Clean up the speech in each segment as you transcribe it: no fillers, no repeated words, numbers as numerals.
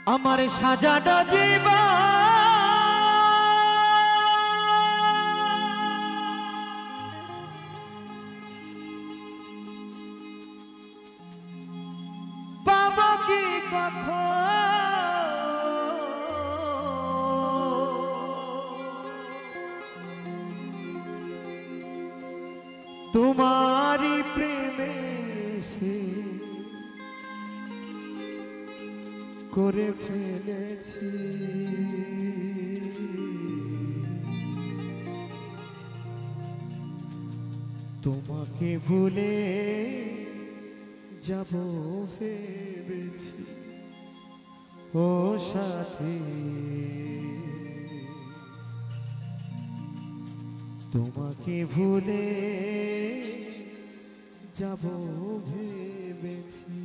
আমার সাজানো জীবন পাবো কি কখন তোমারি প্রেমে সে করে ফেলেছি তোমাকে ভুলে যাব ভেবেছি ও সাথী তোমাকে ভুলে যাব ভেবেছি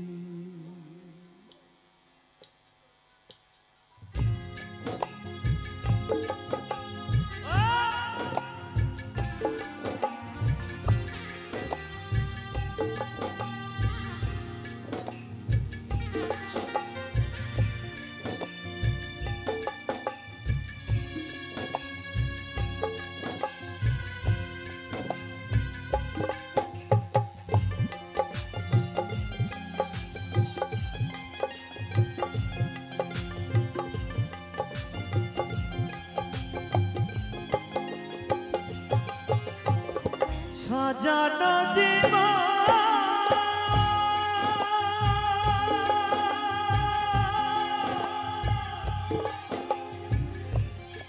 সাজানো জীবন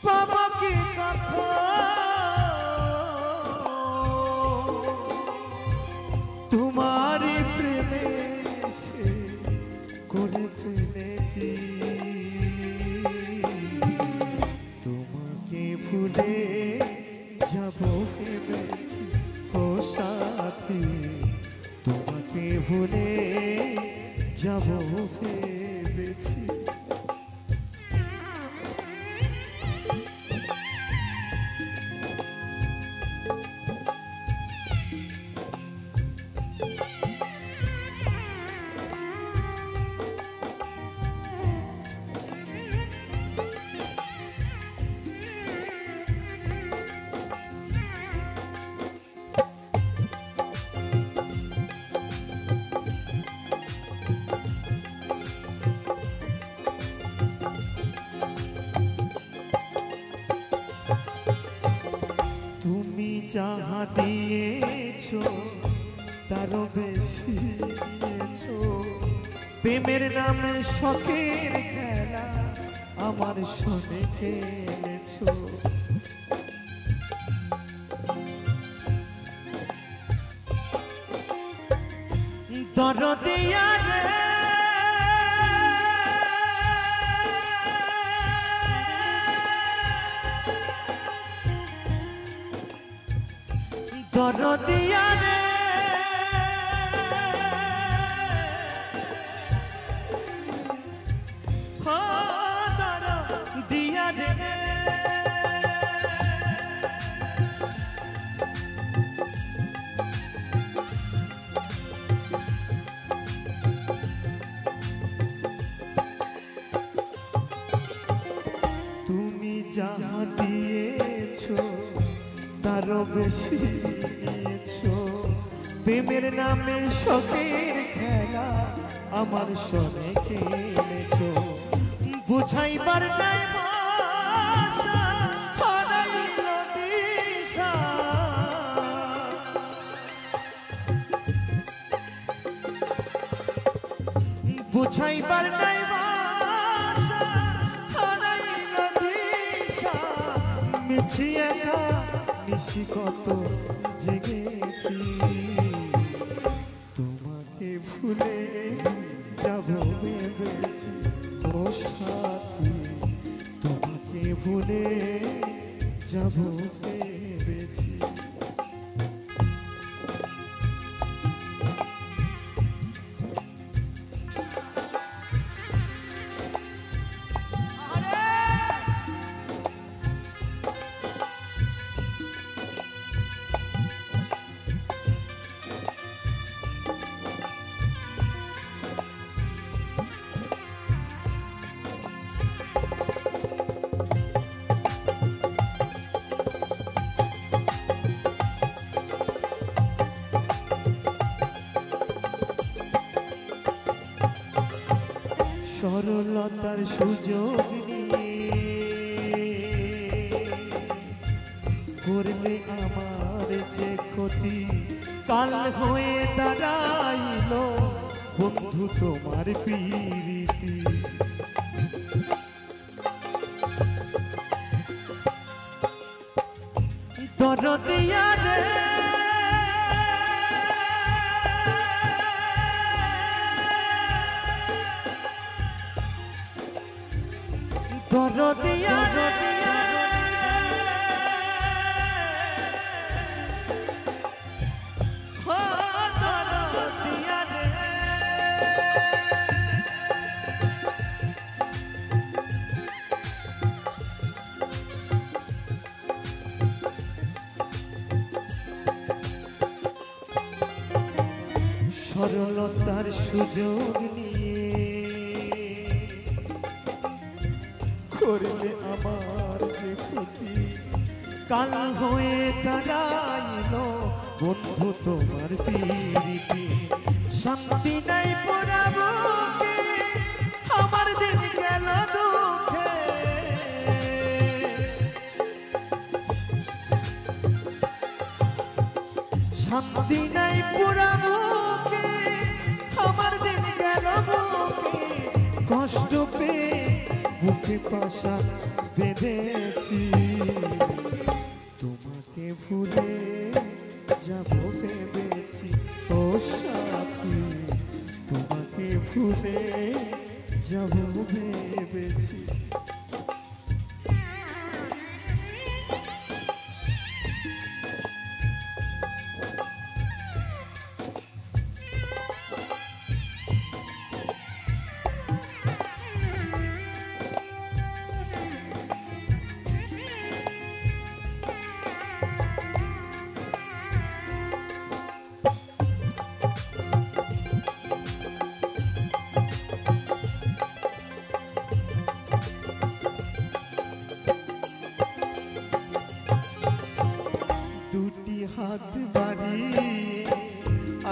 পাবো কি কখন তোমারি প্রেমে সে করে ফেলেছি তোমাকে ভুলে যাব ভেবেছি ও সাথী তোমাকে ভুলে যাব ভেবেছি তুমি যাহা দিয়েছো তারও বেশি দিয়েছো প্রেমের নামে শখের খেলা আমার সনে খেলেছো দরদিয়া রে দরদিয়া রে হো দরদিয়া রে তুমি যাহা দিয়েছো তারও বেশি দিয়েছো প্রেমের নামে শখের খেলা আমার সনে খেলেছো বুঝাইবার নাই ভাষা হারাইল দিশা বুঝাইবার নাই ভাষা হারাইল দিশা মিছি একা নিশি কত জেগেছি তোমাকে ভুলে যাব ভেবেছি ও সাথী তোমাকে ভুলে যাব ভেবেছি সরলতার সুযোগ করলে আমার যে ক্ষতি কাল হয়ে দাঁড়াইল বন্ধু তোমার প্রীতি দরদিয়া রে দরদিয়া সরলতার সুযোগ নিয়ে করলে আমার যে ক্ষতি কাল হয়ে দাঁড়াইল বন্ধু তোমার প্রীতি শান্তি নাই পোড়াবুকে আমার দিন গেল দুঃখে শান্তি নাই পোড়াবুকে আমার দিন গেল বুকে কষ্ট পেয়ে বুকে পাশা বেঁধেছি তোমাকে ভুলে যাব ভেবেছি ও সাথী তোমাকে ভুলে যাব ভেবেছি হাত বাড়িয়ে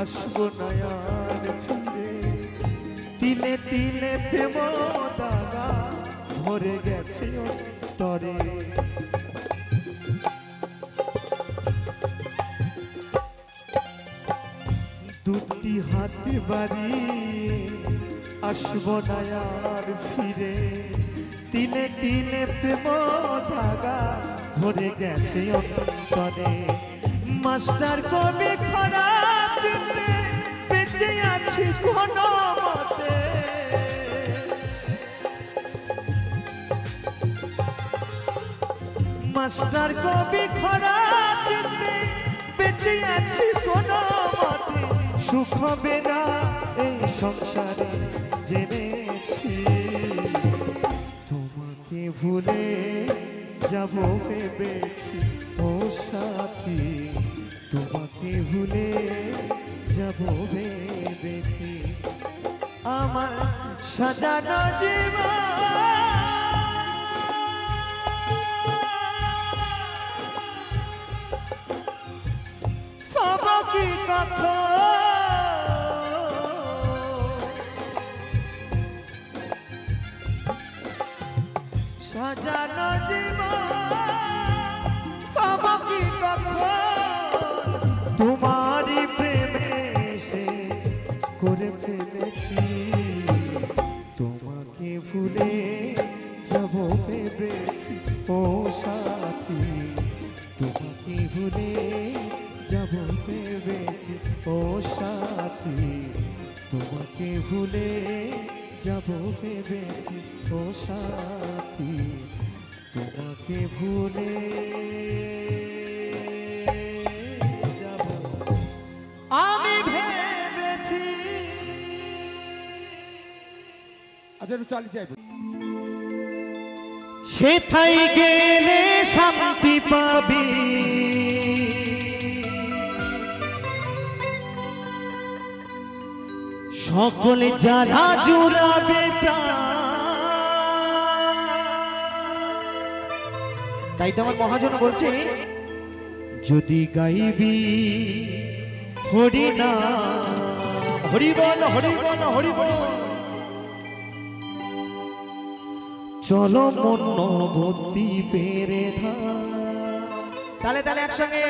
আসবো না আর ফিরে তিলে তিলে প্রেম দাগা ভরে গেছে অন্তরে দুটি হাত বাড়িয়ে আসবো না আর ফিরে তিলে তিলে প্রেম দাগা ভরে গেছে অন্তরে মাস্টার কবি খরা চিনতে বেঁচে আছি কোন মতে মাস্টার কবি খরা চিনতে বেঁচে আছি কোন মতে সুখ হবে না এই সংসারে জেনেছি তোমাকে ভুলে যাব ভেবেছি ও সাথী তোমাকে ভুলে যাব ভেবেছি আমার সাজানো জীবন পাবো কি কখন সাজানো জীবন পাবো কি কখন তোমারই প্রেমে সে করে ফেলেছি তোমাকে ভুলে যাব ভেবেছি ও সাথী তোমাকে ভুলে যাব ভেবেছি ও সাথী তোমাকে ভুলে যাব ভেবেছি ও সাথী তোমাকে ভুলে যাব আমি ভেবেছি। আচ্ছা একটু চালিয়ে যাই। সেথায় গেলে শান্তি পাবি সকলে যারা জুড়াবে তাই তো আমার মহাজন বলছে যদি গাইবি হরি নাম হরি বল হরি বল হরি বল চলো মন ভক্তি পেরে তালে তালে একসঙ্গে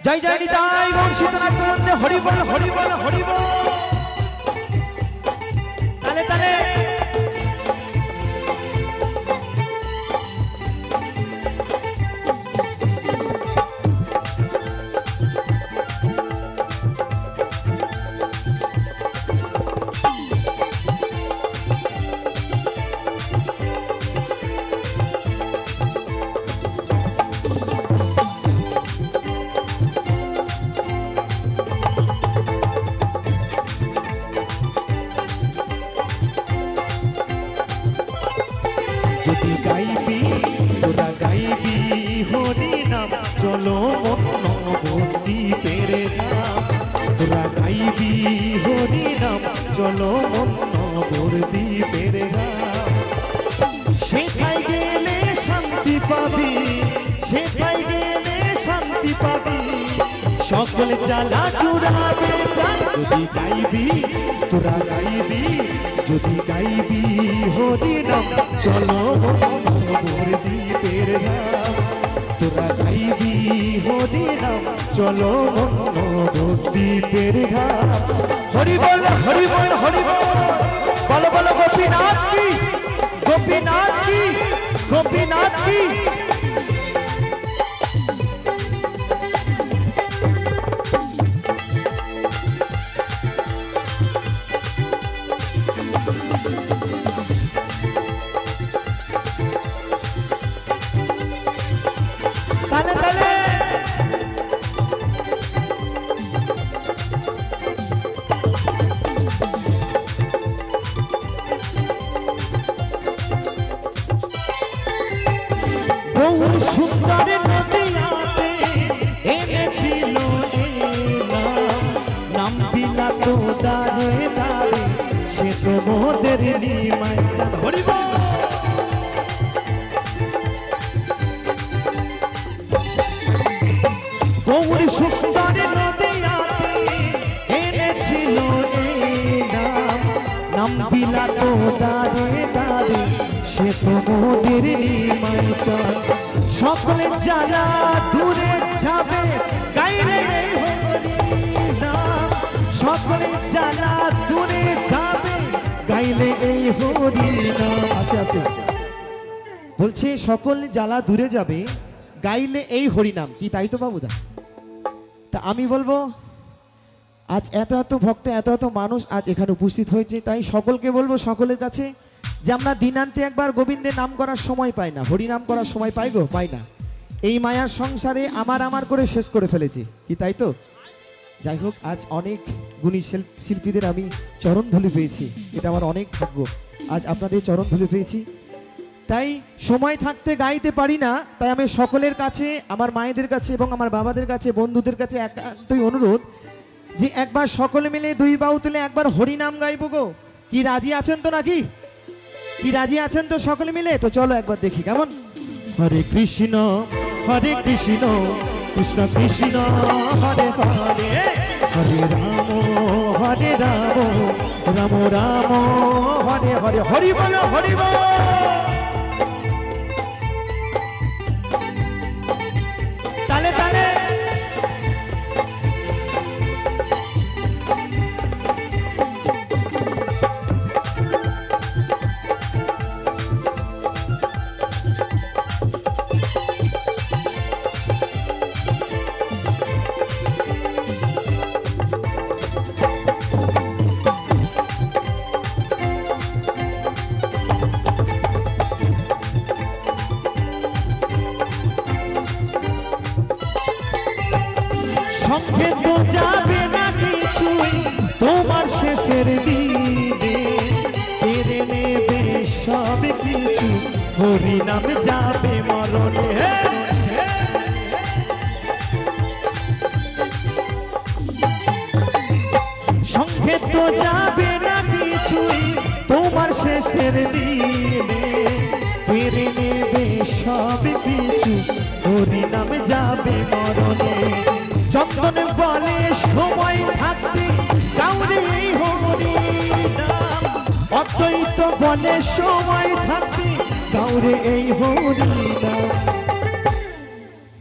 জয় জয় নিতাই গৌর সীতানাথ বন্দে হরি বল হরি বল হরি বল তালে তালে যদি গাইবি তোরা গাইবি হরি নাম চলো মন ভক্তি পেরে নাম তোরা গাইবি হরি নাম চলো মন ভক্তি পেরে নাম সেখায় গেলে শান্তি পাবি সেখায় গেলে শান্তি পাবি সকল জ্বালা চুরাবে যদি গাইবি তোরা গাইবি যদি গাইবি হরি নাম চলো মোর দ্বীপের নাম তোরা গাইবি হরি নাম চলো মোর দ্বীপের নাম হরি বল হরি বল হরি বল বল বল গোপীনাথ কি গোপীনাথ কি গোপীনাথ কি তালে তালে বহু সুন্দর নদিয়াতে এনেছিল নাম বিনা তো দাঁড়ে দাঁড়ে সে তো মোদের নিমাই চাঁদ হরি বল গৌর সুন্দর নদিয়াতে এনেছিল নাম বিলা তো দাঁড়ে দাঁড়ে সে তো মোদের নিমাই চাঁদ সকলে জ্বালা দূরে যাবে গাইলে হরি নাম সকলে জ্বালা দূরে যাবে গাইলে এই হরি নাম আস্তে আস্তে বলছে সকল জ্বালা দূরে যাবে গাইলে এই হরি নাম কি তাই তো বাবুদা তা আমি বলবো আজ এত এত ভক্ত এত এত মানুষ আজ এখানে উপস্থিত হয়েছে তাই সকলকে বলবো সকলের কাছে যে আমরা দিনান্তে একবার গোবিন্দের নাম করার সময় পাই না হরি নাম করার সময় পাই গো পাই না এই মায়ার সংসারে আমার করে শেষ করে ফেলেছি কি তাই তো যাই হোক আজ অনেক গুণী শিল্পীদের আমি চরণধুলি পেয়েছি এটা আমার অনেক ভাগ্য আজ আপনাদের চরণধুলি পেয়েছি তাই সময় থাকতে গাইতে পারি না তাই আমি সকলের কাছে আমার মায়েদের কাছে এবং আমার বাবাদের কাছে বন্ধুদের কাছে একান্তই অনুরোধ যে একবার সকলে মিলে দুই বাহু তুলে একবার হরি নাম গাইবো গো কি রাজি আছেন তো নাকি কি রাজি আছেন তো সকলে মিলে তো চলো একবার দেখি কেমন হরে কৃষ্ণ কৃষ্ণ কৃষ্ণ হরে হরে হরে রাম রাম রাম হরে হরে হরি বল হরি বল তালে তালে সঙ্গে তো যাবে না কিছুই তোমার শেষের দিনে কেড়ে নেবে সব কিছু হরি নাম যাবে মরণে সঙ্গে তো যাবে না কিছুই তোমার শেষের দিনে কেড়ে নেবে সব কিছু হরি নাম যাবে মরণে চন্দন বলে সময় থাকতে কাউরে হরি নাম অদ্বৈত বলে সময় থাকতে গাউরে এই হরি নাম।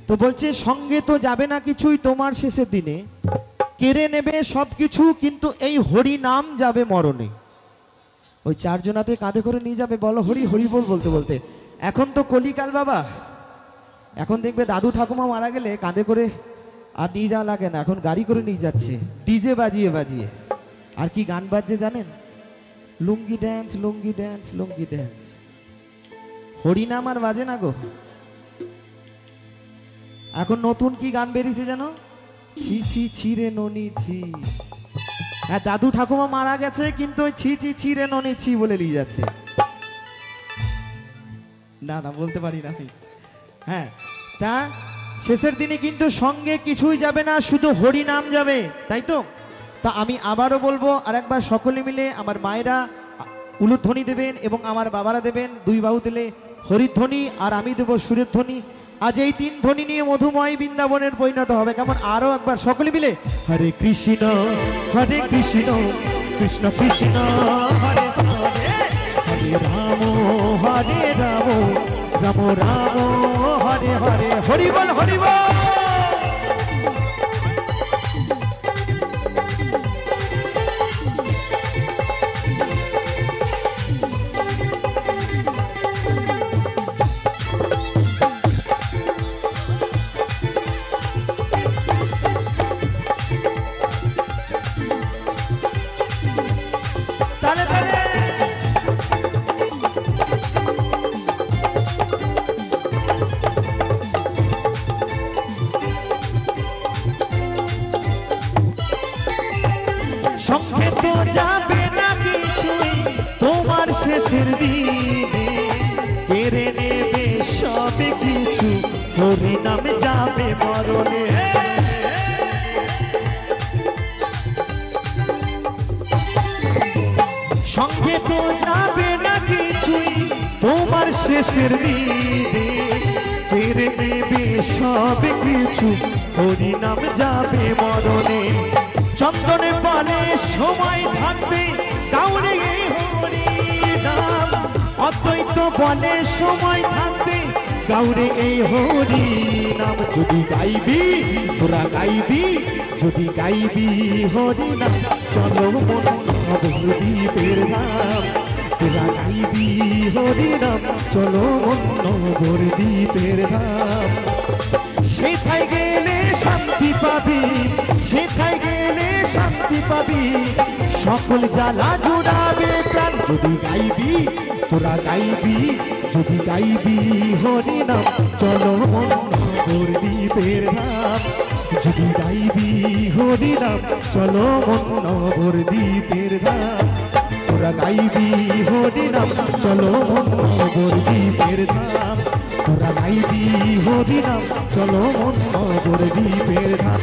তো বলছে সঙ্গে তো যাবে না কিছুই তোমার শেষের দিনে, কেড়ে নেবে সবকিছু, কিন্তু এই হরি নাম যাবে মরণে। ওই চারজনাতে কাঁধে করে নিয়ে যাবে, বলো হরি হরি বল বলতে বলতে। এখন তো কলিকাল বাবা, এখন দেখবে দাদু ঠাকুমা মারা গেলে কাঁধে করে আর নিয়ে যাওয়া লাগে না, এখন গাড়ি করে নিয়ে যাচ্ছে ডিজে বাজিয়ে বাজিয়ে। আর কি গান বাজছে জানেন? লুঙ্গি ড্যান্স, লুঙ্গি ড্যান্স, লুঙ্গি ড্যান্স। হরিনাম আর বাজে না গো। এখন নতুন কি গান বেরিয়েছে জানো? ছি ছি ছিরে ননি ছি। হ্যাঁ, দাদু ঠাকুমা মারা গেছে কিন্তু ওই ছি ছি ছিরে ননি ছি বলে নিয়ে যাচ্ছে। না না বলতে পারি না আমি। হ্যাঁ, তা শেষের দিনে কিন্তু সঙ্গে কিছুই যাবে না, শুধু হরি নাম যাবে, তাই তো? তা আমি আবারও বলবো, আর একবার সকলে মিলে আমার মায়েরা উলুধ্বনি দেবেন এবং আমার বাবারা দেবেন দুই বাহু দিলে হরিধ্বনি, আর আমি দেবো সুরের ধ্বনি। আজ এই তিন ধ্বনি নিয়ে মধুময় বৃন্দাবনের পরিণত হবে, কেমন? আরো একবার সকলে মিলে হরে কৃষ্ণ কৃষ্ণ কৃষ্ণ হরে হরে, হরে রাম রাম রাম হরে হরে, হরি বল হরি বল। সঙ্গে তো যাবে না কিছুই তোমার শেষের দিনে, কেড়ে নেবে সব কিছু, হরি নামে যাবে মরণে। সঙ্গে তো যাবে না কিছুই তোমার শেষের দিনে, কেড়ে নেবে সব কিছু, হরি নাম যাবে মরণে। চন্দনে বলে সময় থাকতে গাউরে এই হরি নাম, অদ্বৈত বলে সময় থাকতে গাউরে এই হরি নাম। যদি গাইবি তোরা গাইবি, যদি গাইবি হরি নাম, চলো মন নবদ্বীপের ধাম। তোরা গাইবি হরি নাম, চলো মন নবদ্বীপের ধাম। সেথায় গেলে শান্তি পাবি, সেথায় গেলে শান্তি পাবি, সকল জ্বালা জুড়াবে প্রাণ। যদি গাইবি তোরা গাইবি, যদি গাইবি হরি নাম, চলো মন নবদ্বীপের ধাম। যদি গাইবি হরি নাম, চলো মন নবদ্বীপের ধাম। তোরা গাইবি হরি নাম, চলো মন নবদ্বীপের ধাম। তোরা গাইবি হরি নাম, চলো মন নবদ্বীপের ধাম।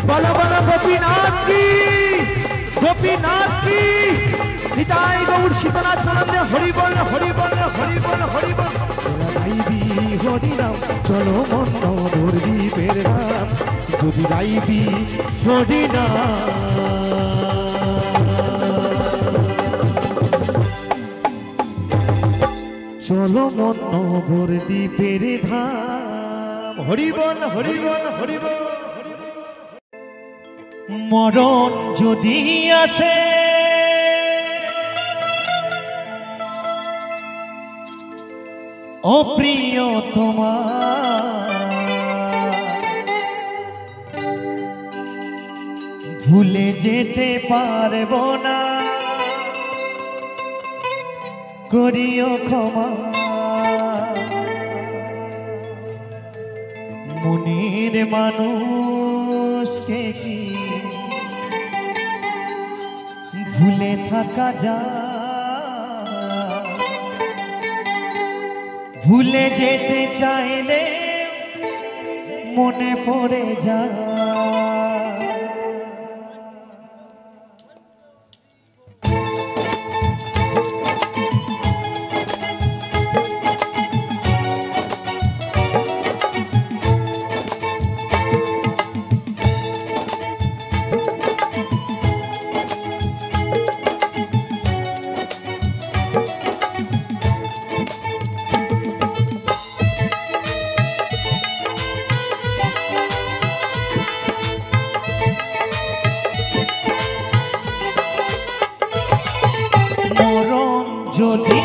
বলো বলো গোপীনাথ কি, গোপীনাথ কি, নিতাই গৌর সীতানাথ নন্দে হরি বল হরি বল হরি বল হরি বল। তোরা গাইবি হরি নাম, চলো মন নবদ্বীপের ধাম। যদি গাইবি হরি নাম, চলো মন নবদ্বীপের ধাম। হরি বল হরি বল হরি বল। মরণ যদি আসে ও প্রিয় তোমার, ভুলে যেতে পারবো না, করিও ক্ষমা। মনের মানুষকে কি ভুলে থাকা যায়? ভুলে যেতে চাইলে মনে পড়ে যায়। যদি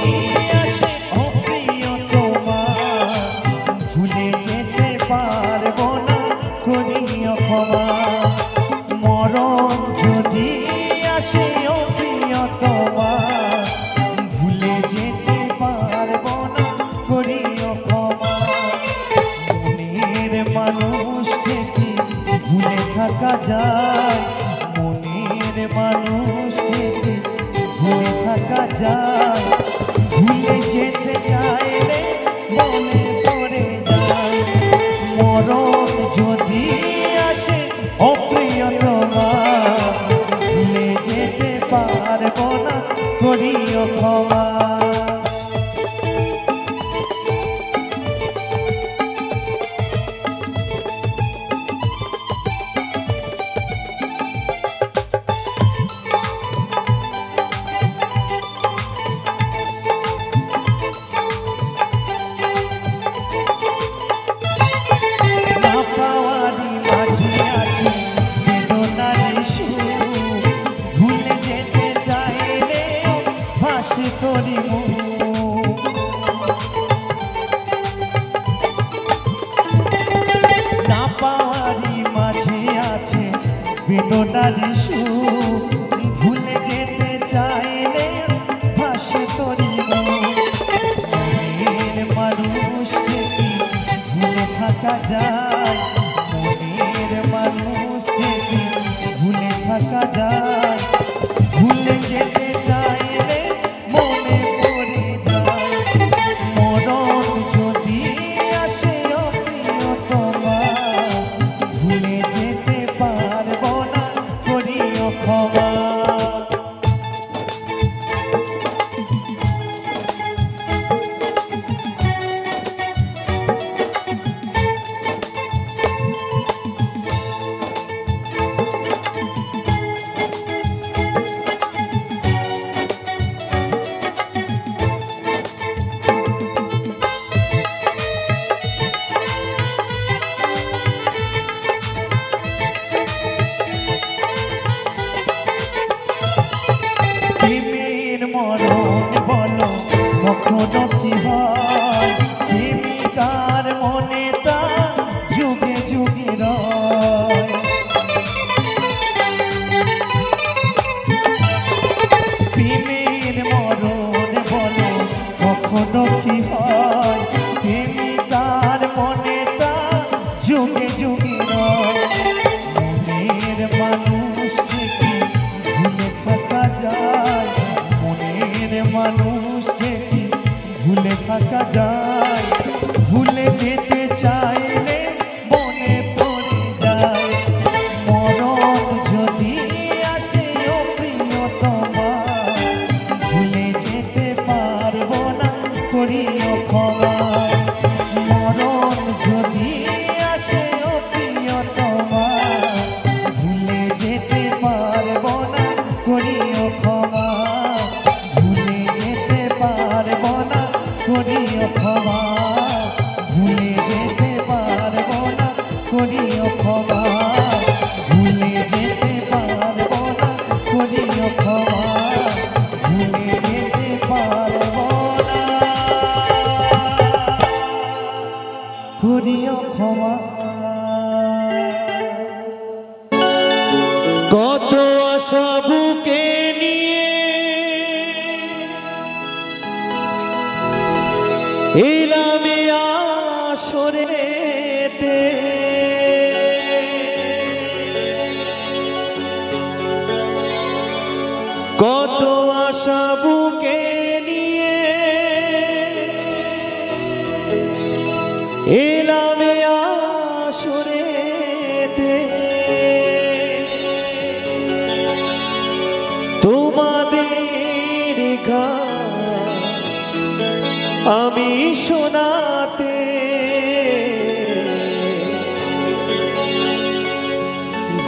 আসে ও প্রিয়তমা ভুলে যেতে পারবো না করিও ক্ষমা মরণ যদি আসে ও প্রিয়তমা ভুলে যেতে পারবো না করিও ক্ষমা মনের মানুষকে কি ভুলে থাকা যায় মনের মানুষকে কি ভুলে থাকা যায় ভুলে যেতে চাইলে মনে পড়ে যায় মরণ যদি আসে অপ্রিয়তমা ভুলে যেতে পারবো না করিও ক্ষমা না পাওয়ারি মাঝে আছে বেদনার সুর ভুলে যেতে চাইলে ভাসে তোরি মনের মানুষকে কি ভুলে থাকা যায় মনের মানুষকে কি ভুলে থাকা যায় ভুলে যেতে চাইলে মনে পড়ে যায় মরণ যদি আসে অপ্রিয়তমা ভুলে যেতে পারবো না করিও ক্ষমা মরণ বলো কখনো কি হয় প্রেমিকার মনে তা যুগে যুগে রয় প্রেমের মরণ বলো কখনো কি হয় প্রেমিকার মনে তা যুগে যুগে রয় মনের মানুষকে কি ভুলে থাকা যায় মনের মানুষকে কি ভুলে থাকা যায় ভুলে যেতে চাইলে মনে পড়ে যায় মরণ যদি আসে ও প্রিয়তমা ভুলে যেতে পারবো না করিও ক্ষমা মরণ যদি আসে ও প্রিয়তমা ভুলে যেতে পারবো না করিও ক্ষমা ভুলে যেতে পারবো না করিও ক্ষমা ভুলে যেতে পারবো না করিও ক্ষমা ভুলে যেতে পারবো না করিও ক্ষমা ভুলে যেতে পারবো না করিও ক্ষমা কত আশা বুকে নিয়ে এলাম আসরেতে কত আশা বুকে নিয়ে এলাম আসরেতে তোমাদের গান আমি শোনাতে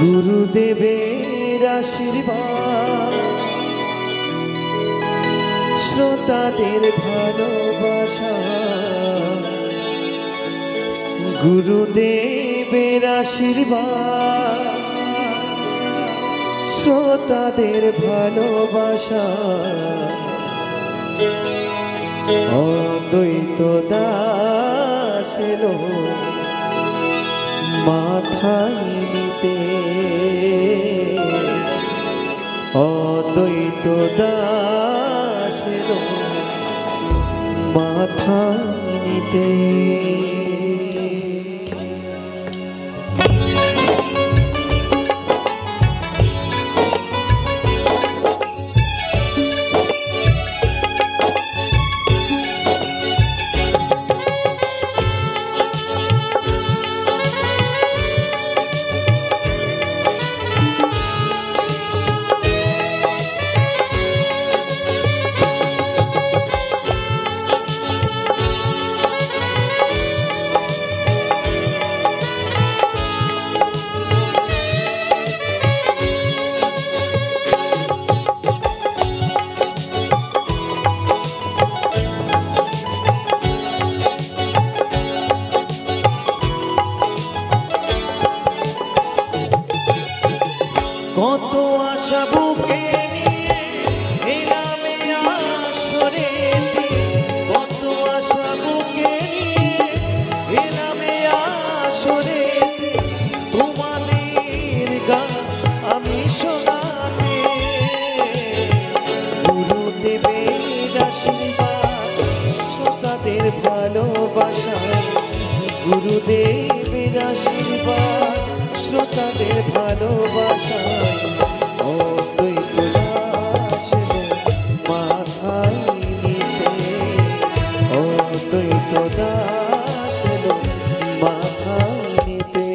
গুরুদেবের আশীর্বাদ শ্রোতাদের ভালোবাসা গুরুদেবের আশীর্বাদ শ্রোতাদের ভালোবাসা অদ্বৈত দাস এলো মাথায় নিতে, অদ্বৈত দাস এলো মাথায় নিতে। কত আশা বুকে নিয়ে এলাম আসরে, কত আশা বুকে নিয়ে এলাম আসরে, তোমাদের গান আমি শোনাতে, গুরুদেবের আশীর্বাদ শ্রোতাদের ভালোবাসায়, গুরুদেবের আশীর্বাদ শ্রোতাদের ভালোবাসায়, অদ্বৈত দাস এলো মাথায় নিতে, অদ্বৈত দাস এলো মাথায় নিতে।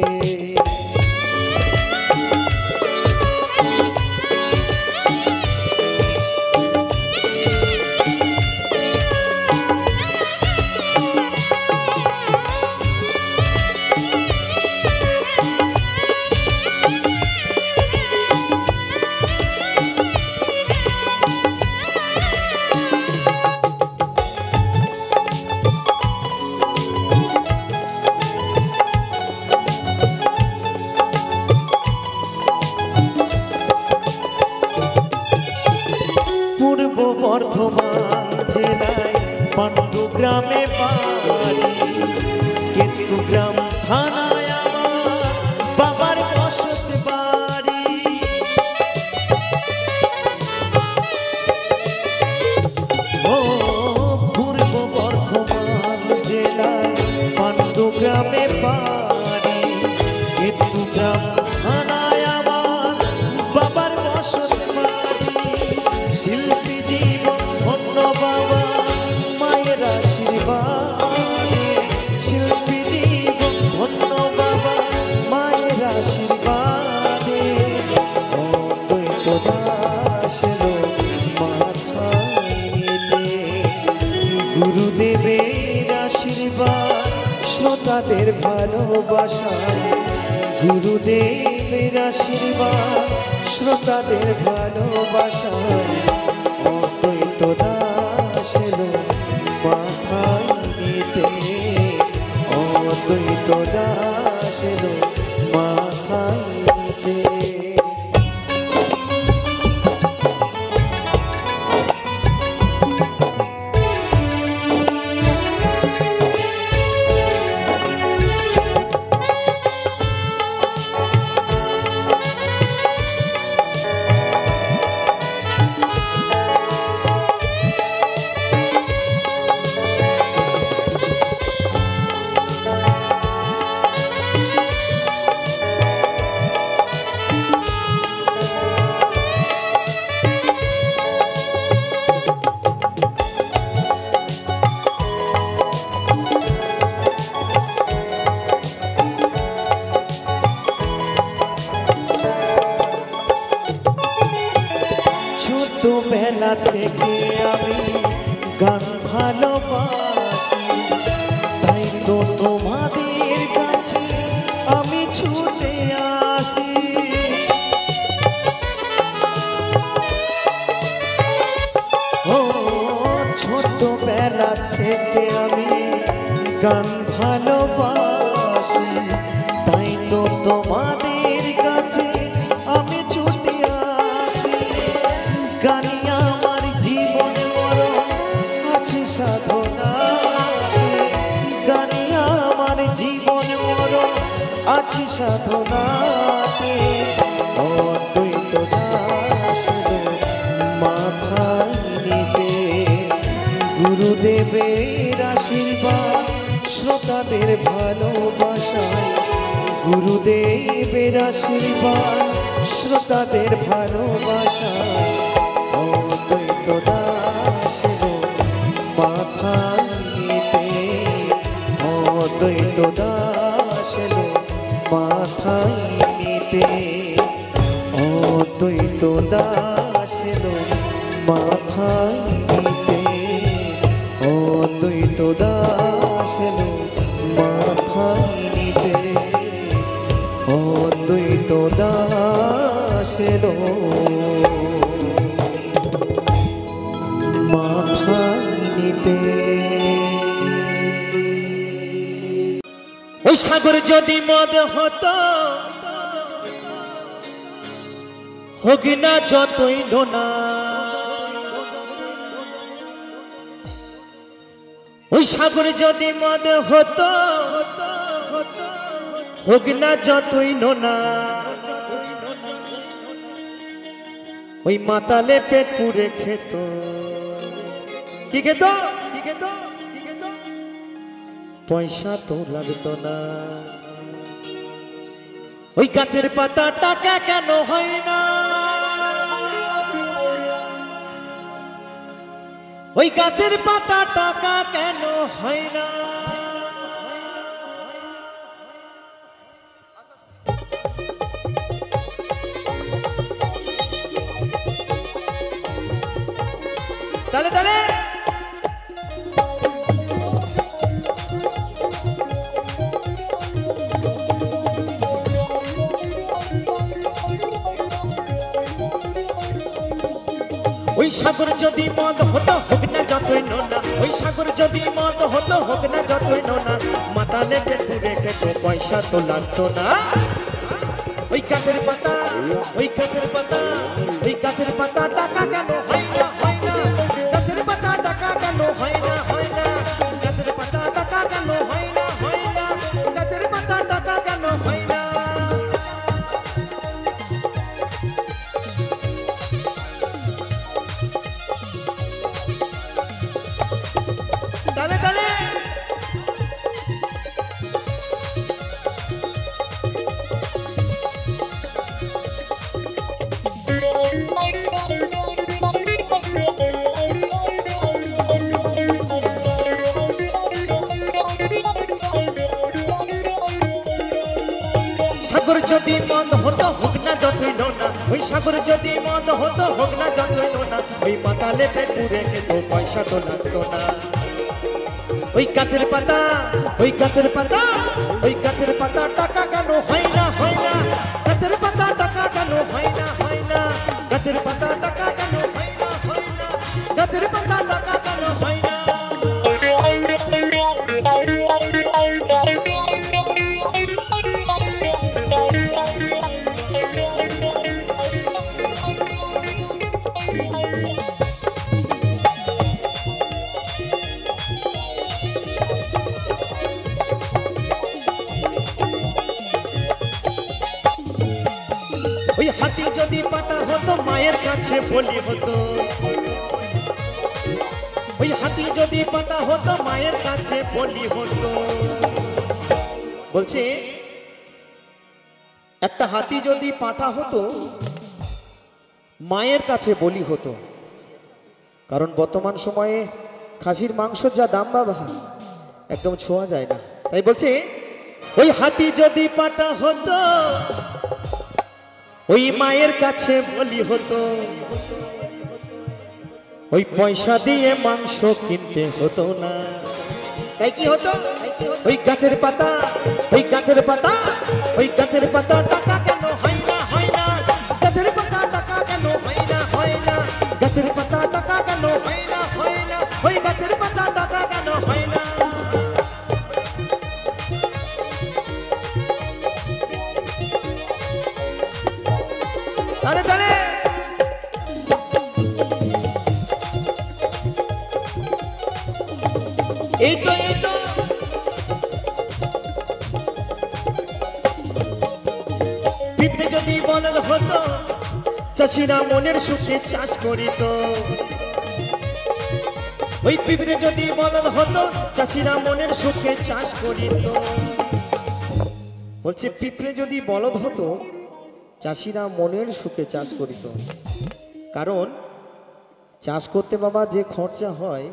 পূর্ব বর্ধমান জেলায় পাণ্ডুগ্রামে বাড়ি, কেতুগ্রাম থানায় আমার বাবার বসত বাড়ি। ও পূর্ব বর্ধমান জেলায় পাণ্ডুগ্রামে বাড়ি, কেতুগ্রাম থানায় আমার বাবার বসত বাড়ি। শিল্পী জীবন ধন্য বাবা মায়ের আশীর্বাদে, শিল্পী জীবন ধন্য বাবা মায়ের আশীর্বাদে, অদ্বৈত দাস এলো মাথায় নিতে, গুরুদেবের আশীর্বাদ শ্রোতাদের ভালোবাসায়, গুরুদেবের আশীর্বাদ শ্রোতাদের ভালোবাসায়, অদ্বৈত দাস এলো মাথায় নিতে, অদ্বৈত দাস এলো মাথায় নিতে। ছোটবেলা থেকে আমি গান ভালোবাসি, তাই তো তোমাদের কাছে আমি ছুটে আসি। ও ছোটবেলা থেকে আমি গান ভালোবাসি, তাই তো তোমাদের কাছে আমি ছুটে আসি। গানি আমার জীবন মরণ সাধনাতে অদ্বৈত দাস মাথায় নিতে গুরুদেবের আশীর্বাদ শ্রোতাদের ভালোবাসায় গুরুদেবের আশীর্বাদ শ্রোতাদের ভালোবাসায় অদ্বৈত দাস মাথায় নিতে অদ্বৈত দাস মাথায় নিতে অদ্বৈত দাস মাথায় নিতে অদ্বৈত দাস মাথায় নিতে অদ্বৈত দাস মাথায় নিতে। ওই সাগর যদি মদ হতো হোক না যতই নোনা ওই সাগর যদি মদ হতো হোক না যতই নোনা ওই মাতালে পেট পুরে খেত কি খেত পয়সা তো লাগতো না ওই গাছের পাতা টাকা কেন হয় না ওই গাছের পাতা টাকা কেন হয় না তালে তালে ওই সাগর যদি মদ হতো হোক না যতই নোনা ওই সাগর যদি মদ হতো হোক না যতই নোনা মাতালে পেট পুরে খেত পয়সা তো লাগতো না ওই গাছের পাতা ওই গাছের পাতা ওই গাছের পাতা টাকা কেন হয় না গাছের পাতা টাকা কেন হয় না গাছের পাতা টাকা কেন হয় না গাছের পাতা টাকা কেন হয় না তালে তালে সাগর যদি মদ হতো হোক না যতই নোনা ওই সাগর যদি মদ হতো হোক না যতই নোনা ওই মাতালে পেট পুরে খেত পয়সা তো লাগতো না ওই গাছের পাতা ওই গাছের পাতা ওই গাছের পাতা টাকা কেন হয় না গাছের পাতা টাকা কেন হয় না গাছের পাতা টাকা কেন হয় না গাছের পাতা টাকা কেন হয় না ওই হাতি যদি পাটা হতো মায়ের কাছে বলি হতো ওই হাতি যদি পাটা হতো মায়ের কাছে বলি হতো বলছে একটা হাতি যদি পাটা হতো মায়ের কাছে বলি হতো কারণ বর্তমান সময়ে খাসির মাংসের যা দাম বাবা একদম ছোঁয়া যায় না তাই বলছে ওই হাতি যদি পাটা হতো ওই মায়ের কাছে বলি হতো ওই পয়সা দিয়ে মাংস কিনতে হতো না তাই কি হতো ওই গাছের পাতা ওই গাছের পাতা ওই গাছের পাতা টাকা কেন হয় না গাছের পাতা টাকা কেন হয় না গাছের পাতা টাকা কেন হয় না ওই গাছের পাতা টাকা কেন হয় না তালে তালে এই তো চাষিরা মনের সুখে চাষ করিত ওই পিঁপড়ে যদি বলদ হতো চাষিরা মনের সুখে চাষ করিত বলছে পিঁপড়ে যদি বলদ হতো চাষিরা মনের সুখে চাষ করিত কারণ চাষ করতে বাবা যে খরচা হয়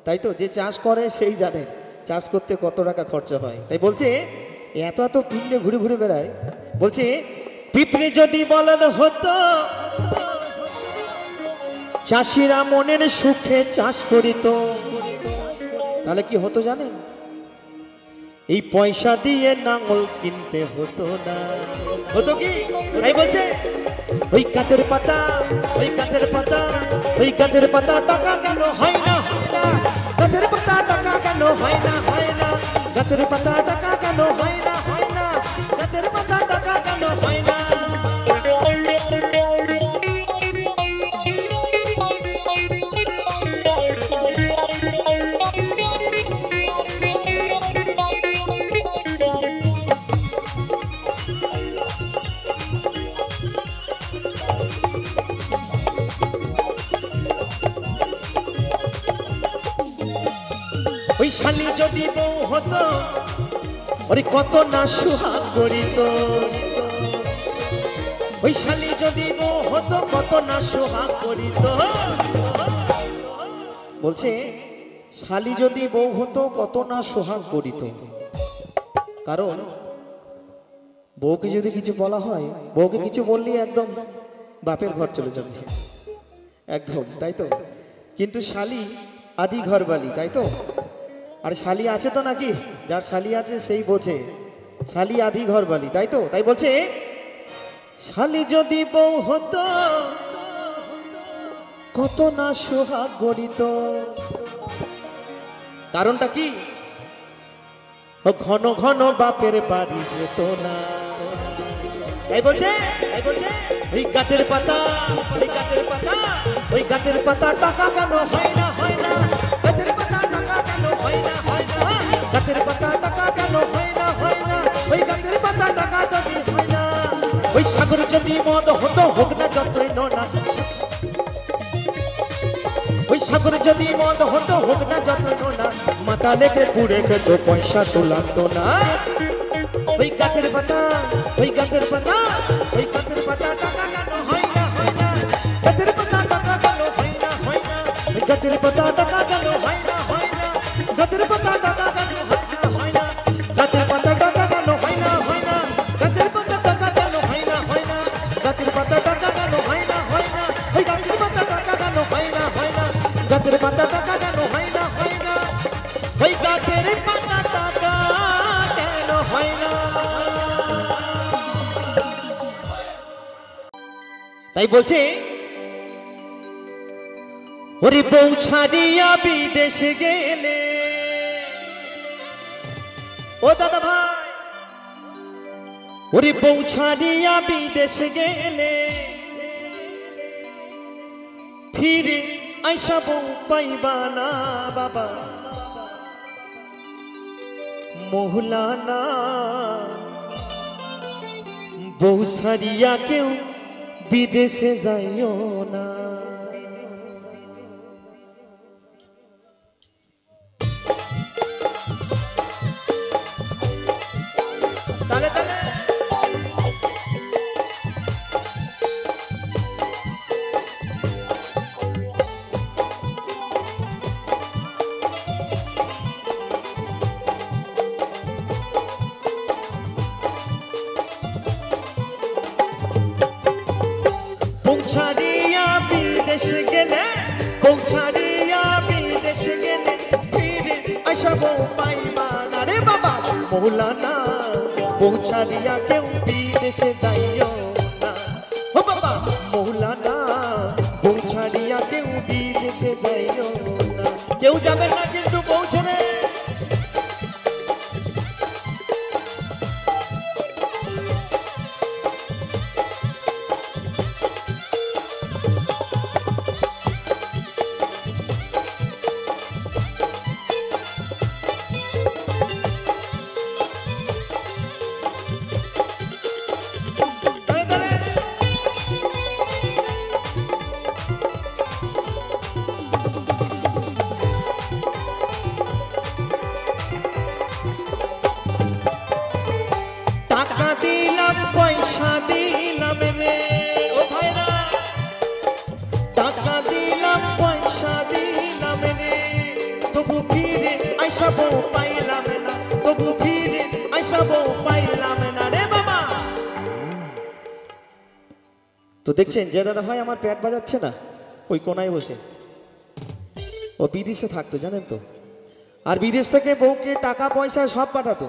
তাই তো যে চাষ করে সেই জানে চাষ করতে কত টাকা খরচা হয় তাই বলছে এত এত পিঁপড়ে ঘুরে ঘুরে বেড়ায় বলছে পিঁপড়ে যদি বলদ হতো চাষিরা মনের সুখে চাষ করিত তাহলে কি হতো জানেন এই পয়সা দিয়ে নাঙল কিনতে হতো না হতো কি তাই বলছে ওই গাছের পাতা ওই গাছের পাতা ওই গাছের পাতা টাকা কেন হয় না গাছের পাতা টাকা কেন হয় না গাছের পাতা টাকা কেন হয় না গাছের পাতা টাকা কেন হয় না ওই শালি যদি বউ হতো ওরে কত না সুহাগ করিত ওই শালি যদি বউ হতো কত না সুহাগ করিত বলছে শালি যদি বউ হতো কত না সোহাগ করিত কারণ বউকে যদি কিছু বলা হয় বউকে কিছু বললি একদম বাপের ঘর চলে যাবে একদম তাই তো কিন্তু শালি আদি ঘরবালি তাই তো আর শালি আছে তো নাকি যার শালি আছে সেই বোঝে শালি আদি ঘরবালি তাই তো তাই বলছে শালি যদি বউ হতো কত না সোহাগ গড়িত কারণটা কি ঘন ঘন বাপের বাড়ি যেত না তাই বলছে ওই গাছের পাতা ওই গাছের পাতা ওই গাছের পাতা টাকা কেন হয় না গাছের পাতা টাকা কেন হয় না গাছের পাতা টাকা কেন হয় না ওই গাছের পাতা টাকা যদি হয় না ওই সাগর যদি মদ হতো হোক না যতই না ওই সাগর যদি মদ হতো হোক না যতই না মাথা লেগে পুড়ে খেত পয়সা তো লাগতো না ওই গাছের পাতা ওই গাছের পাতা ওই গাছের পাতা টাকা কেন হয় না গাছের পাতা টাকা কেন হয় না ওই গাছের পাতা টাকা কেন হয় না গাছের পাতা টাকা কেন হয় না গাছের পাতা টাকা কেন হয় না গাছের পাতা টাকা কেন হয় না গাছের পাতা টাকা কেন হয় না ওই গাছের পাতা টাকা কেন হয় না গাছের পাতা টাকা কেন হয় না ওই গাছের পাতা টাকা কেন হয় না তাই বলছে ওরে বউ ছাড়িয়া বিদেশে গেলে ও দাদা ভাই ওরে বউ ছাড়িয়া বিদেশে গেলে ফিরে আইসা বউ পাইবা না বাবা মৌলানা বউ ছাড়িয়া কেউ বিদেশে যাইও না তালে তালে পৌঁছারিয়া বিদেশে গেলে পৌঁছারিয়া বিদেশে গেলে ফিরে আসব পাইবা না রে বাবা মৌলানা পৌঁছারিয়া কেউ বিদেশে যাইও না ও বাবা মৌলানা পৌঁছারিয়া কেউ বিদেশে যাইও না কেউ যাবে না কিন্তু পৌঁছবে আইসাবো পাইলাম না, তবু ফিরে আইসাবো পাইলাম না রে বাবা। তো দেখছেন যে দাদা ভাই আমার পেট বাজাচ্ছে না, ওই কোনায় বসে, ও বিদেশে থাকতো জানেন তো, আর বিদেশ থেকে বউকে টাকা পয়সা সব পাঠাতো,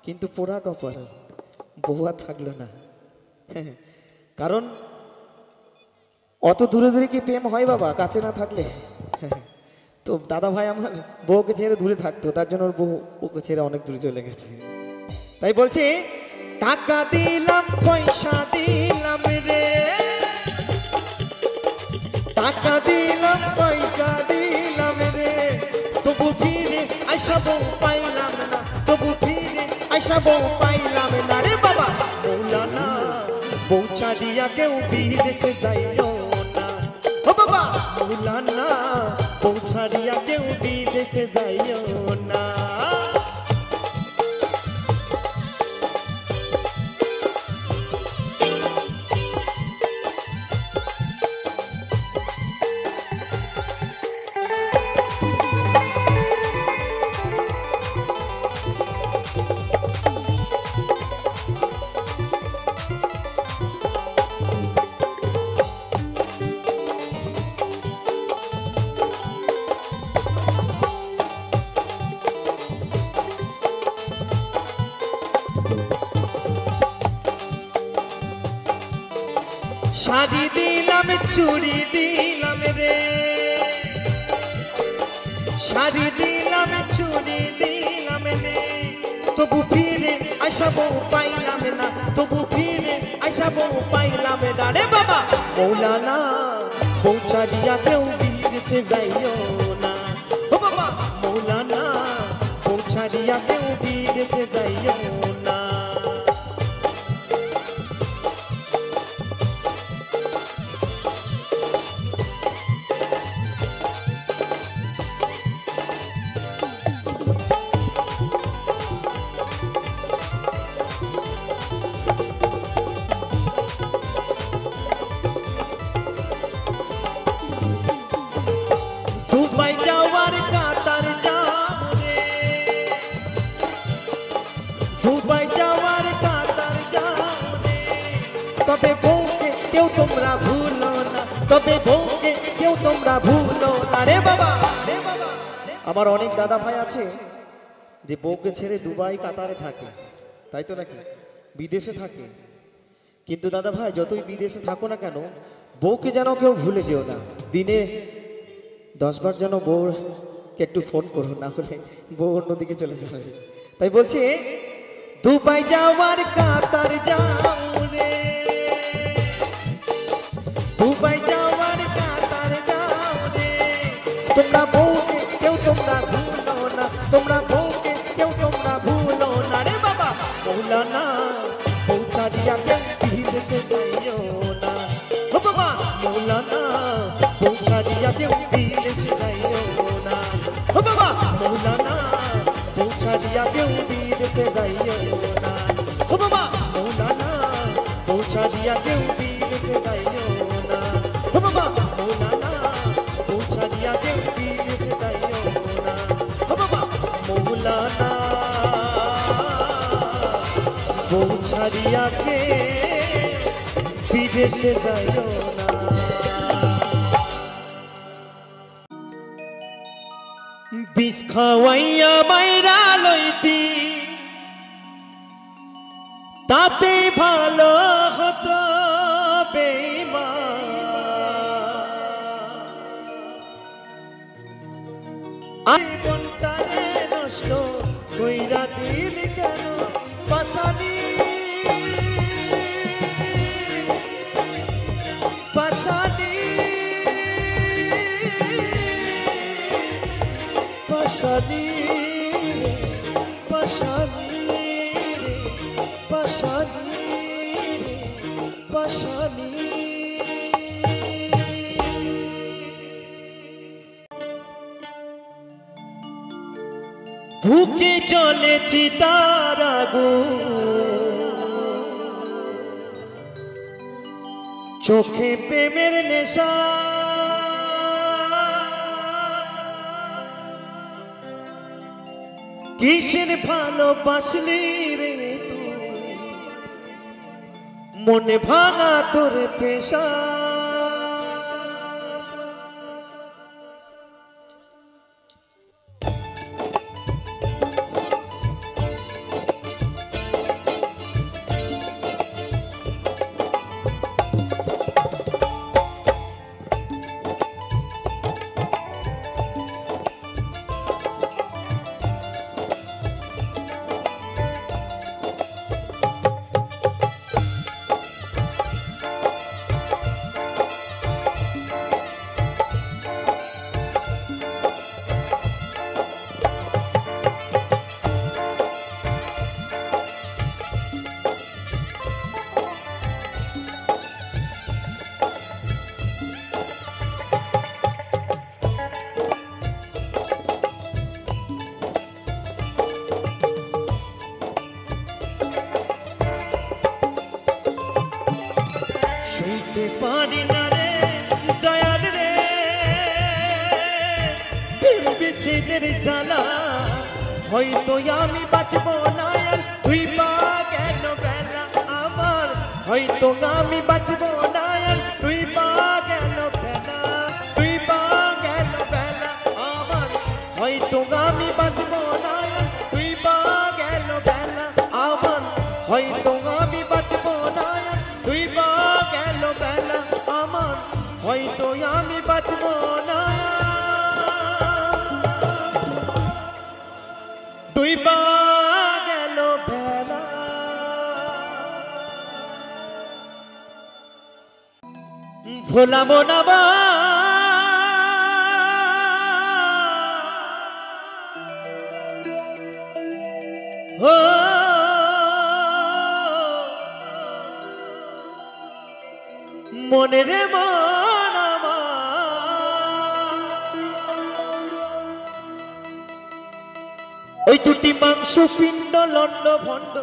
কিন্তু পোড়া কপাল বউ আর থাকলো না। কারণ অত দূরে দূরে কি প্রেম হয় বাবা, কাছে না থাকলে? তো দাদা ভাই আমার বউকে ছেড়ে দূরে থাকতো, তার জন্য ওর বউ ওকে ছেড়ে অনেক দূরে চলে গেছে। তাই বলছে টাকা দিলাম পয়সা দিলাম রে, টাকা দিলাম পয়সা দিলাম রে, তবু ফিরে আইসাবো পাইলাম না, তবু ফিরে আইসাবো পাইলাম না রে বাবা। মৌলানা বউ ছাড়িয়া কেউ বিদেশে যাইও না ও বাবা, মৌলানা বউ ছাড়িয়া কেউ বিদেশে যাইও না। শাড়ি দিলাম চুড়ি দিলাম রে, শাড়ি দিলাম চুড়ি দিলাম রে, তবু ফিরে আইসাবো পাইলাম না, তবু ফিরে আইসাবো পাইলাম না রে বাবা। মৌলানা বউ ছাড়িয়া কেউ বিদেশে যাইও না ও বাবা, মৌলানা বউ ছাড়িয়া কেউ বিদেশে যাইও না। দুবাই যাওয়ার কাতার যাও রে, দুবাই যাওয়ার কাতার যাও রে, তবে বউকে কেউ তোমরা ভুলো না, তবে বউকে কেউ তোমরা ভুলো না রে বাবা। আমার অনেক দাদা ভাই আছে যে বউকে ছেড়ে দুবাই কাতারে থাকে, তাই তো নাকি, বিদেশে থাকে। কিন্তু দাদা ভাই যতই বিদেশে থাকো না কেন, বউকে যেন কেউ ভুলে যেও না, দিনে 10 বার যেন বউকে একটু ফোন করো, না হলে বউ অন্যদিকে চলে যাবে। তাই বলছি দুবাই যাওয়ার কাতার যাও রে, দুবাই যাওয়ার কাতার যাও রে, তোমরা বউকে কেউ তোমরা ভুলো না, তোমরা বউকে কেউ তোমরা ভুলো না রে বাবা। মৌলানা বউ ছাড়িয়া কেউ বিদেশে যাইও না ও বাবা, মৌলানা বউ ছাড়িয়া কেউ বিদেশে যাইও না ও বাবা, মৌলানা বউ ছাড়িয়া কেউ বিদেশে যাইও না ও বাবা, মৌলানা বউ ছাড়িয়া কেউ বিদেশে যাইও না ও বাবা, মৌলানা বউ ছাড়িয়া কেউ বিদেশে যাইও না ও বাবা, মৌলানা বউ ছাড়িয়া কে বিদেশে যাইও না। বিষ খাওয়াইয়া বাইরা লইতি তাতে ভালো হতো বেঈমান, জীবনটারে নষ্ট কইরা দিলি কেন পাশানি, পাশানি পাশানি পাশানি পাশানি পাশানি। বুকে জ্বলে চিতার আগুন, চোখে প্রেমের নেশা, কিসের ভালোবাসলি রে তুই মনে ভাঙা তোর পেশা সইতে পারি না রে দয়াল রে বিশেষের জ্বালা হয়তো আমি বাঁচব না আর তুই পা গেল বেলা আমার হয়তো আমি বাঁচব না আর তুই পা গেল বেলা তুই পা গেল বেলা আমার হয়তো আমি বাঁচব না আর তুই পা গেল বেলা আমার হয়তো আমি বাঁচব না আর তুই পা গেল বেলা আমার হয়তো আমি বাঁচব না তুই পা গেল বেলা ভোলাবো না বা ও মনে রে মন আমার ওই দুটি মাংস পিণ্ড লন্ড ভণ্ড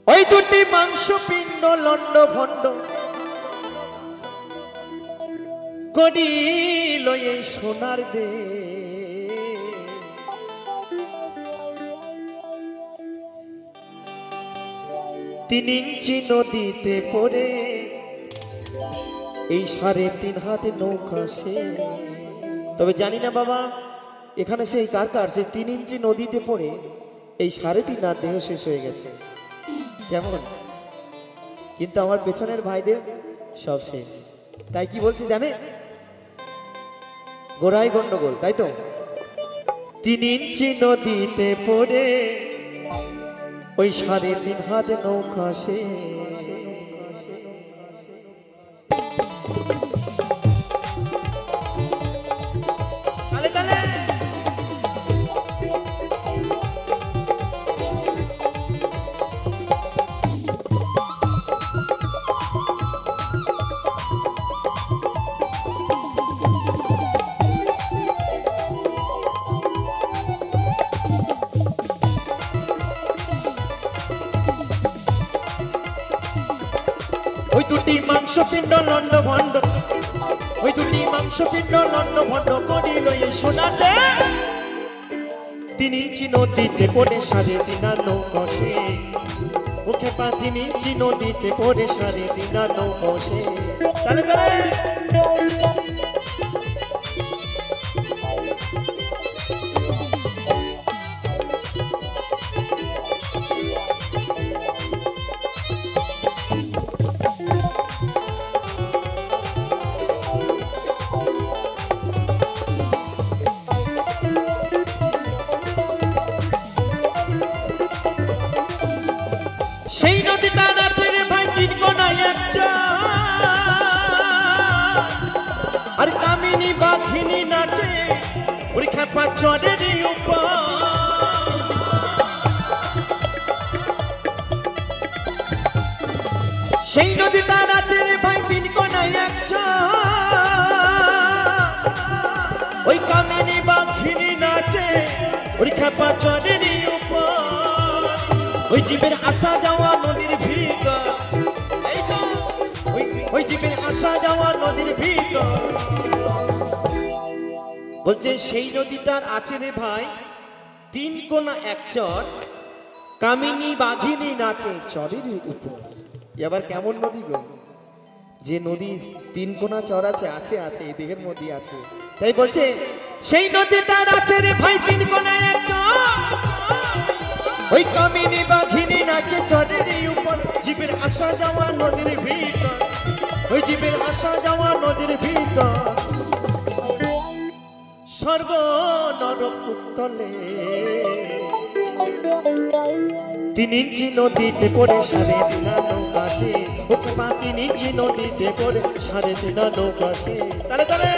ওই দুটি মাংস পিণ্ড লন্ড ভণ্ড করিল এই সোনার দে তিন ইঞ্চি নদীতে পড়ে এই 3.5 হাত নৌকা সে তবে জানি না বাবা এখানে সেই কার সে 3 ইঞ্চি নদীতে পড়ে এই 3.5 হাত দেহ শেষ হয়ে গেছে কেমন কিন্তু আমার পেছনের ভাইদের সব শেষ তাই কি বলছে জানে গোড়াই গন্ডগোল তাই তো 3 ইঞ্চি নদীতে পড়ে ওই 3.5 হাত নৌকা সে ওই দুটি মাংস পিণ্ড লন্ড ভণ্ড ওই দুটি মাংস পিণ্ড লন্ড ভণ্ড করিল এই সোনাতে 3 ইঞ্চি নদীতে পড়ে 3.5 হাত নৌকা সে ওকে পা 3 ইঞ্চি নদীতে পড়ে 3.5 হাত নৌকা সে তালে তালে সেই নদীটা নাচে রে ভাই 3 কোনায় একটা আর কামিনী বাঘিনী নাচে ওরে খেপা চরের উপর সেই নদীটা নাচে রে ভাই 3 কোনায় একটা ওই কামিনী বাঘিনী নাচে ওরে খেপা চরের উপর ওই জীবের আসা যাওয়া নদীর ভিতর এই তো ওই জীবের আসা যাওয়া নদীর ভিতর বলছে সেই নদীটার আছে রে ভাই তিন কোনা এক চর, কামিনী বাঘিনী নাচে চরের উপর। এবার কেমন নদী গো, যে নদী তিন কোনা চর আছে আছে আছে এই দেহের মধ্যে আছে। তাই বলছে সেই নদীটার আছে রে ভাই তিন কোনা এক চর, ওই কামিনী বাঘিনী নাচে চরের উপর। জীবের আসা যাওয়া নদীর ভিতর, ওই জীবের আসা যাওয়া নদীর ভিতর, সর্ব নরক উত্তলে 3 ইঞ্চি নদীতে পড়ে 3.5 নৌকা সে, 3 ইঞ্চি নদীতে পড়ে 3.5 নৌকা সে। তাহলে তাহলে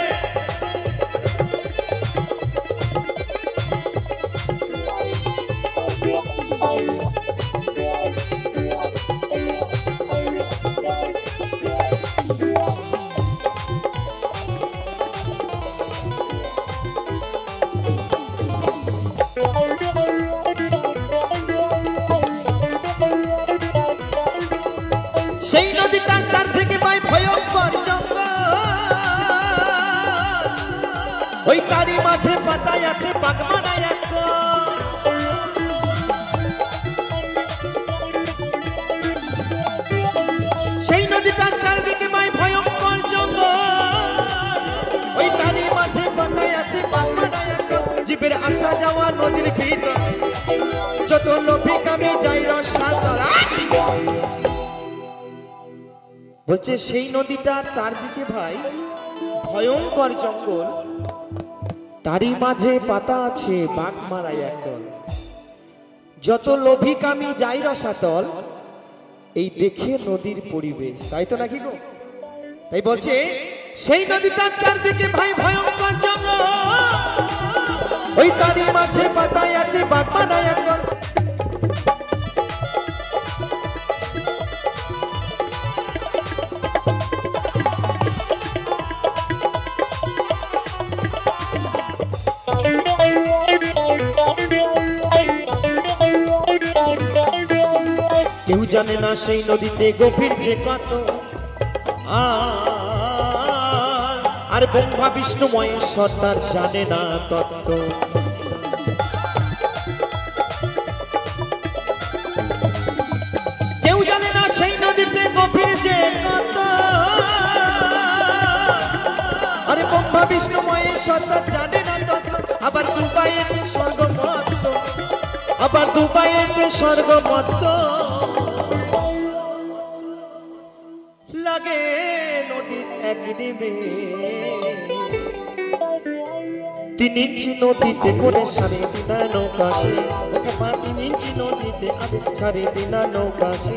সেই নদীটার তার থেকে ভাই ভয়ঙ্কর জঙ্গল, ওই তারই মাঝে পাতায় আছে বাগমারা এক। সেই নদীটার চারদিকে ভাই ভয়ঙ্কর জঙ্গল, ওই তারই মাঝে পাতায় আছে বাগমারা এক। জীবের আসা যাওয়া নদীর ভিতর, যত লোভী কামে যাই রসাতল। বলছে সেই নদীটার চারদিকে ভাই ভয়ঙ্কর জঙ্গল, তারই মাঝে পাতা আছে বাঘমারা একদল। যত লোভী কামি যাই রসাতল, এই দেখে নদীর পরিবেশ, তাই তো নাকি গো? তাই বলছে সেই নদীটার চারদিকে ভাই ভয়ঙ্কর জঙ্গল, ওই তারই মাঝে পাতায় আছে বাঘমারা একদল। কেউ জানে না সেই নদীতে গভীর যে কত, আর ব্রহ্মা বিষ্ণু মহেশ্বর তার জানে না তত্ত্ব। কেউ জানে না সেই নদীতে গভীর যে কত, আর ব্রহ্মা বিষ্ণু মহেশ্বর তার জানে না তত্ত্ব। আবার দুবাইতে স্বর্গমত্ত, আবার দুবাইতে স্বর্গমত্ত, লাগে নদীর এক নেমে 3 ইঞ্চি নদীতে করে 3.5 নৌকা সে, 3 ইঞ্চি নদীতে 3.5 নৌকা সে।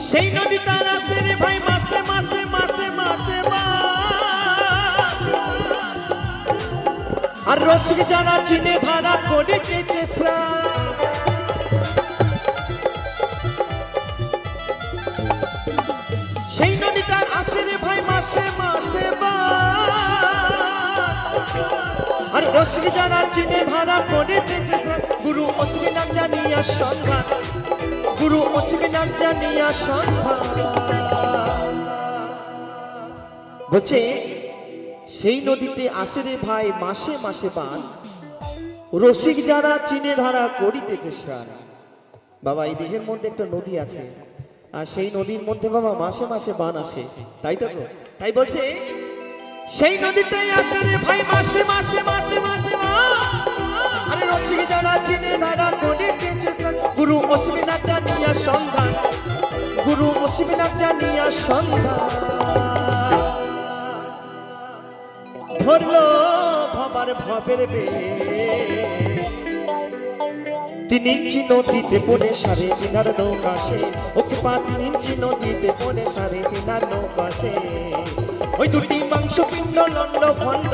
সেই নদীটার আছে রে ভাই মাসে মাসে মাসে মাসে আর রসিক যারা চিনে ধারা করিতেছে স্নান। সেই নদীটার আসে রে ভাই মাসে মাসে আর রসিক যারা চিনে ধারা করিতেছে স্নান। গুরু অস্মিনাথ জানিয়া সন্ধান, গুরু অস্মিনাথ জানিয়া সন্ধান। বলছে সেই নদীতে আসে রে ভাই মাসে মাসে বান, রসিক যারা চিনে ধারা করিতেছে স্নান। বাবা এই দেহের মধ্যে একটা নদী আছে, আর সেই নদীর মধ্যে বাবা মাসে মাসে বান আসে, তাই তো? তাই বলছে সেই নদীটাই আসে রে ভাই মাসে মাসে মাসে মাসে আরে রসিক যারা চিনে ধারা করিতেছে স্নান। গুরু অস্মিনাথ জানিয়া সন্ধান, গুরু অস্মিনাথ জানিয়া সন্ধান। ধরলো ভবার ভবের বে 3 ইঞ্চি নদীতে পড়ে 3.5 আর নৌকা সে ওকে 3 ইঞ্চি নদীতে পড়ে 3.5 আর নৌকা সে ওই দুটি মাংস পিণ্ড লন্ড ভন্ড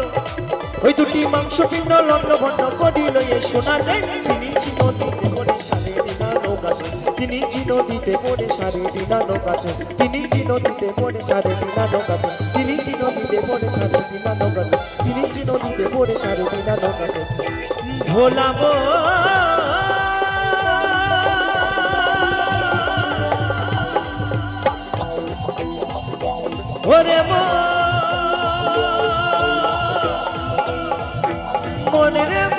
ওই দুটি মাংস পিণ্ড লন্ড ভন্ড করিল এই সোনার রে 3 ইঞ্চি নদীতে পড়ে 3.5 আর নৌকা সে 3 ইঞ্চি নদীতে পড়ে 3.5 আর নৌকা সে 3 ইঞ্চি নদীতে পড়ে 3.5 আর নৌকা সে 3 ইঞ্চি নদীতে পড়ে 3.5 আর নৌকা সে 3 ইঞ্চি নদীতে পড়ে 3.5 আর নৌকা সে ভোলাবো ওরে মনে রে